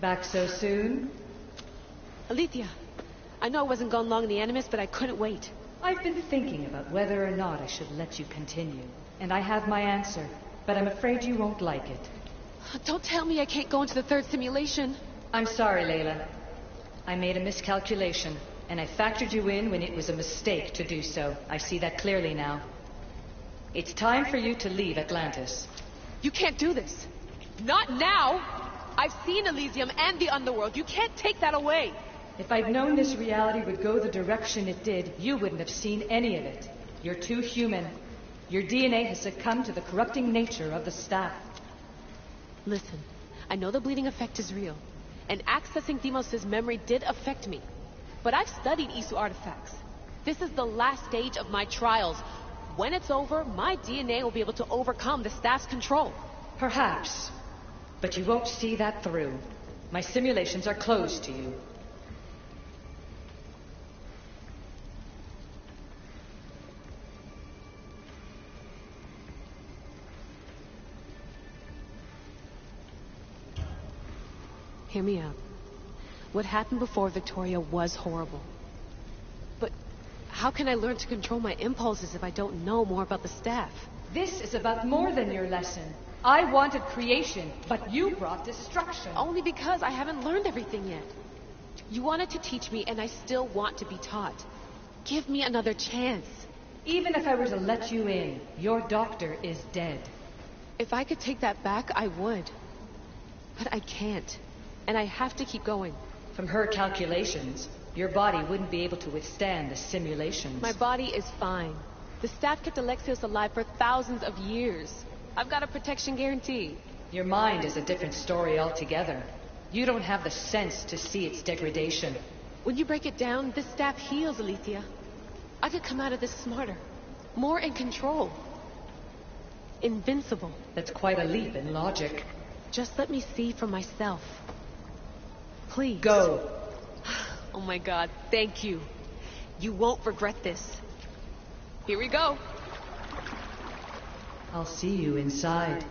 Back so soon? Alethea, I know I wasn't gone long in the Animus, but I couldn't wait. I've been thinking about whether or not I should let you continue. And I have my answer, but I'm afraid you won't like it. Don't tell me I can't go into the third simulation. I'm sorry, Layla. I made a miscalculation, and I factored you in when it was a mistake to do so. I see that clearly now. It's time for you to leave Atlantis. You can't do this. Not now! I've seen Elysium and the Underworld. You can't take that away! If I'd known this reality would go the direction it did, you wouldn't have seen any of it. You're too human. Your DNA has succumbed to the corrupting nature of the staff. Listen, I know the bleeding effect is real, and accessing Deimos' memory did affect me. But I've studied Isu artifacts. This is the last stage of my trials. When it's over, my DNA will be able to overcome the staff's control. Perhaps. But you won't see that through. My simulations are closed to you. Hear me out. What happened before Victoria was horrible. But how can I learn to control my impulses if I don't know more about the staff? This is about more than your lesson. I wanted creation, but you brought destruction. Only because I haven't learned everything yet. You wanted to teach me, and I still want to be taught. Give me another chance. Even if I were to let you in, your doctor is dead. If I could take that back, I would. But I can't. And I have to keep going. From her calculations, your body wouldn't be able to withstand the simulations. My body is fine. The staff kept Alexios alive for thousands of years. I've got a protection guarantee. Your mind is a different story altogether. You don't have the sense to see its degradation. When you break it down, this staff heals, Alethea. I could come out of this smarter, more in control. Invincible. That's quite a leap in logic. Just let me see for myself. Please. Go. Oh my God, thank you. You won't regret this. Here we go. I'll see you inside.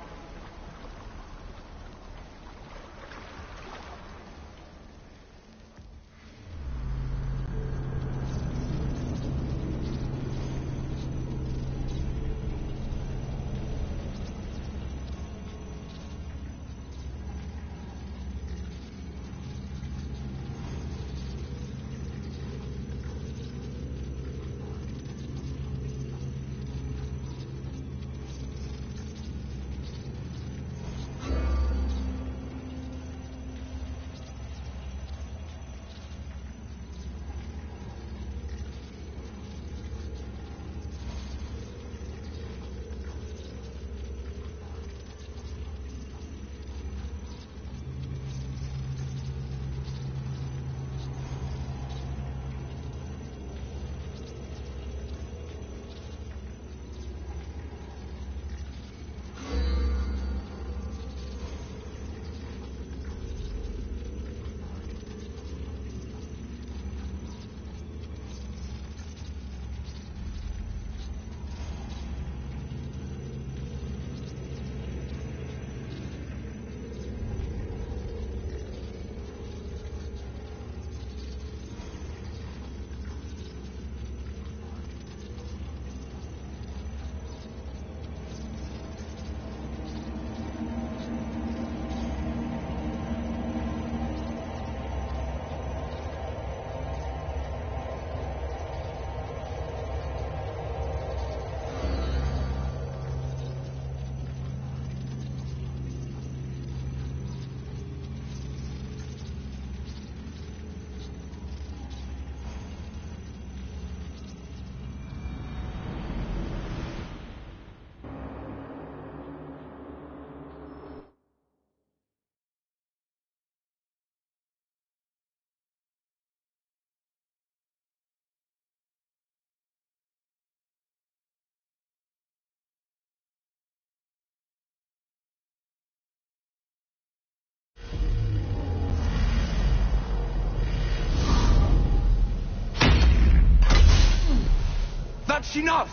That's enough!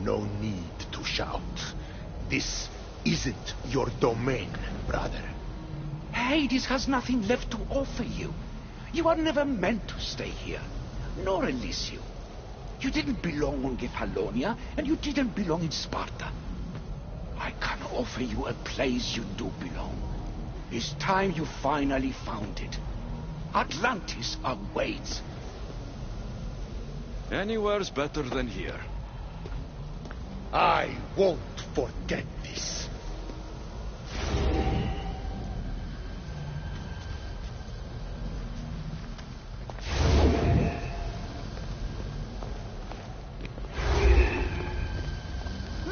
No need to shout. This isn't your domain, brother. Hades has nothing left to offer you. You are never meant to stay here, nor Elysium. You didn't belong on Kefalonia, and you didn't belong in Sparta. I can offer you a place you do belong. It's time you finally found it. Atlantis awaits. Anywhere's better than here. I won't forget this.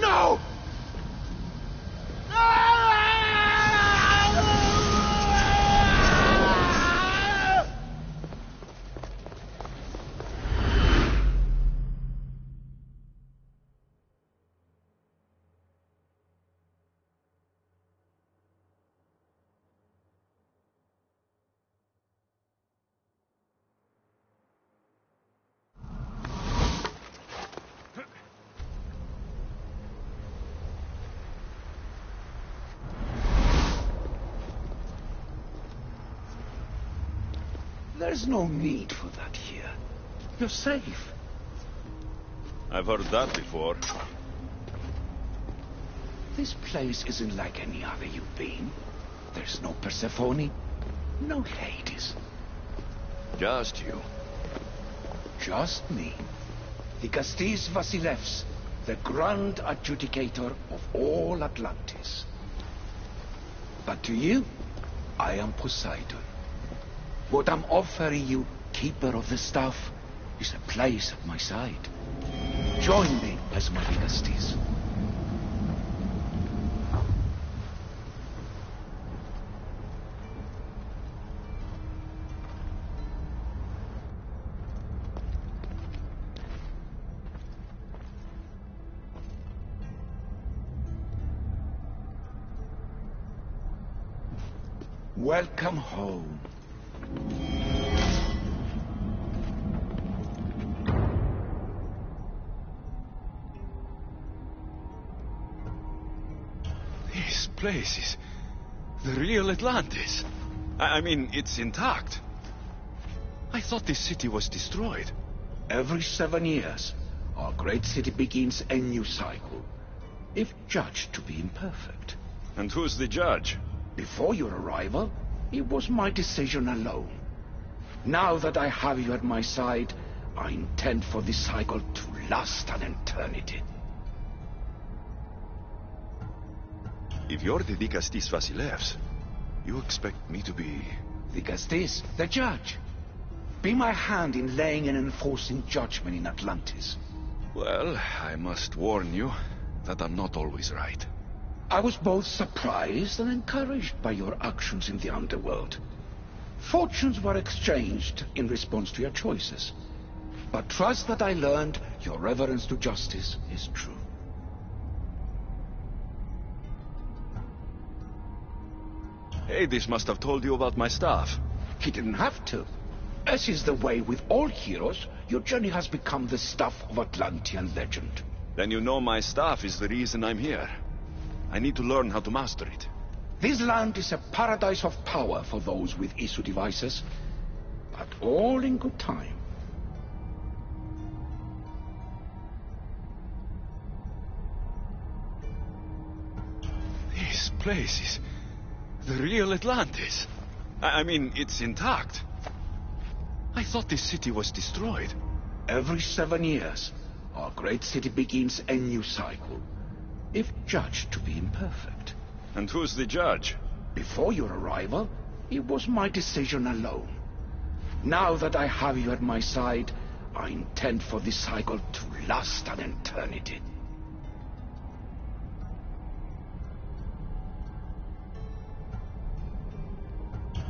No! There's no need for that here. You're safe. I've heard that before. This place isn't like any other you've been. There's no Persephone, no Hades. Just you. Just me. Dikastis Vasilevs, the Grand Adjudicator of all Atlantis. But to you, I am Poseidon. What I'm offering you, Keeper of the Staff, is a place at my side. Join me as my Dikastis. Welcome home. This place is the real Atlantis. I mean, it's intact. I thought this city was destroyed. Every 7 years, our great city begins a new cycle, if judged to be imperfect. And who's the judge? Before your arrival, it was my decision alone. Now that I have you at my side, I intend for this cycle to last an eternity. If you're the Dikastis Vasilevs, you expect me to be... Dikastis, the judge. Be my hand in laying and enforcing judgment in Atlantis. Well, I must warn you that I'm not always right. I was both surprised and encouraged by your actions in the underworld. Fortunes were exchanged in response to your choices. But trust that I learned your reverence to justice is true. Hades must have told you about my staff. He didn't have to. As is the way with all heroes, your journey has become the stuff of Atlantean legend. Then you know my staff is the reason I'm here. I need to learn how to master it. This land is a paradise of power for those with issue devices, but all in good time. This place is the real Atlantis. I mean, it's intact. I thought this city was destroyed. Every 7 years, our great city begins a new cycle, if judged to be imperfect. And who's the judge? Before your arrival, it was my decision alone. Now that I have you at my side, I intend for this cycle to last an eternity.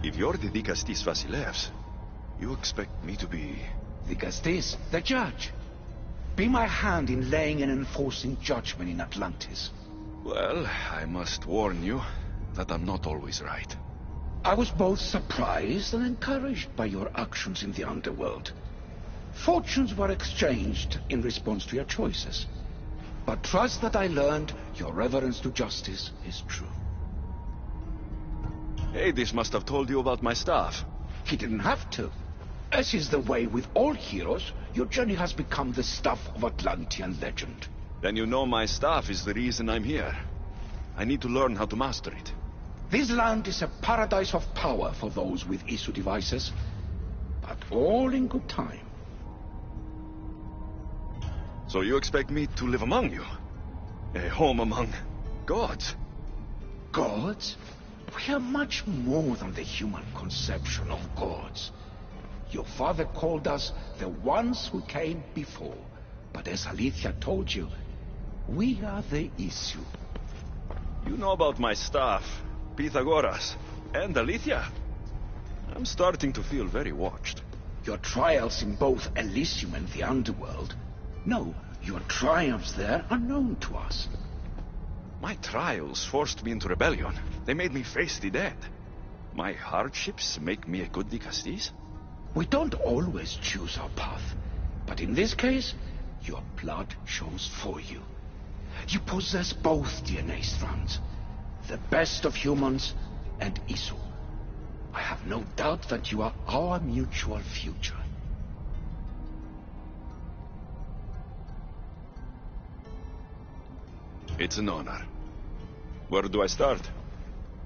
If you're the Dikastis Vasilevs, you expect me to be... Dikastis, the judge. Be my hand in laying and enforcing judgment in Atlantis. Well, I must warn you that I'm not always right. I was both surprised and encouraged by your actions in the underworld. Fortunes were exchanged in response to your choices. But trust that I learned your reverence to justice is true. Hades must have told you about my staff. He didn't have to. As is the way with all heroes, your journey has become the stuff of Atlantean legend. Then you know my staff is the reason I'm here. I need to learn how to master it. This land is a paradise of power for those with ISU devices, but all in good time. So you expect me to live among you? A home among gods? Gods? We are much more than the human conception of gods. Your father called us the ones who came before, but as Alethea told you, we are the ISU. You know about my staff, Pythagoras, and Alethea. I'm starting to feel very watched. Your trials in both Elysium and the underworld. No, your triumphs there are known to us. My trials forced me into rebellion. They made me face the dead. My hardships make me a good Dicastis? We don't always choose our path, but in this case, your blood shows for you. You possess both DNA strands, the best of humans and ISU. I have no doubt that you are our mutual future. It's an honor. Where do I start?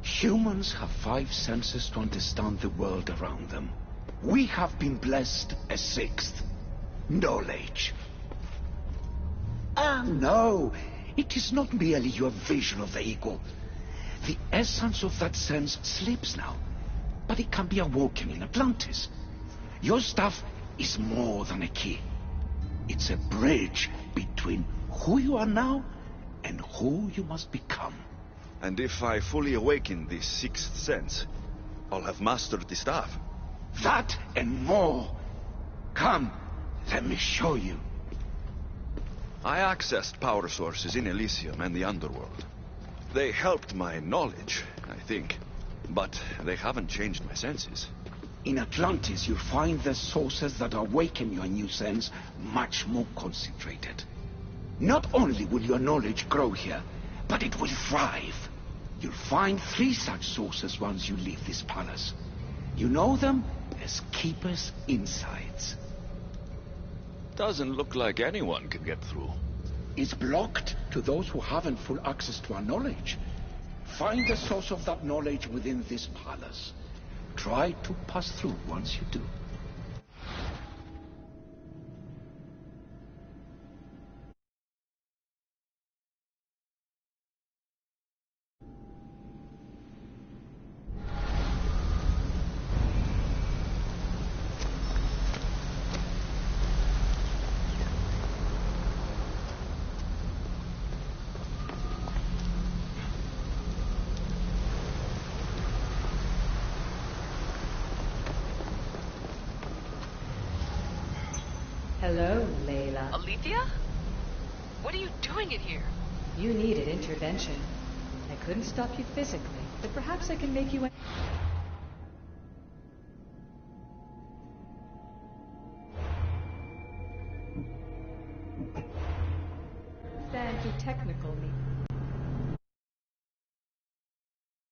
Humans have 5 senses to understand the world around them. We have been blessed a 6th. Knowledge. No. It is not merely your vision of the ego. The essence of that sense slips now, but it can be awoken in Atlantis. Your stuff is more than a key. It's a bridge between who you are now and who you must become. And if I fully awaken this 6th sense, I'll have mastered the staff. That and more. Come, let me show you. I accessed power sources in Elysium and the underworld. They helped my knowledge, I think, but they haven't changed my senses. In Atlantis, you'll find the sources that awaken your new sense much more concentrated. Not only will your knowledge grow here, but it will thrive. You'll find 3 such sources once you leave this palace. You know them as Keeper's Insights. Doesn't look like anyone can get through. It's blocked to those who haven't full access to our knowledge. Find the source of that knowledge within this palace. Try to pass through once you do. Hello, Layla. Alethea? What are you doing in here? You needed intervention. I couldn't stop you physically, but perhaps I can make you...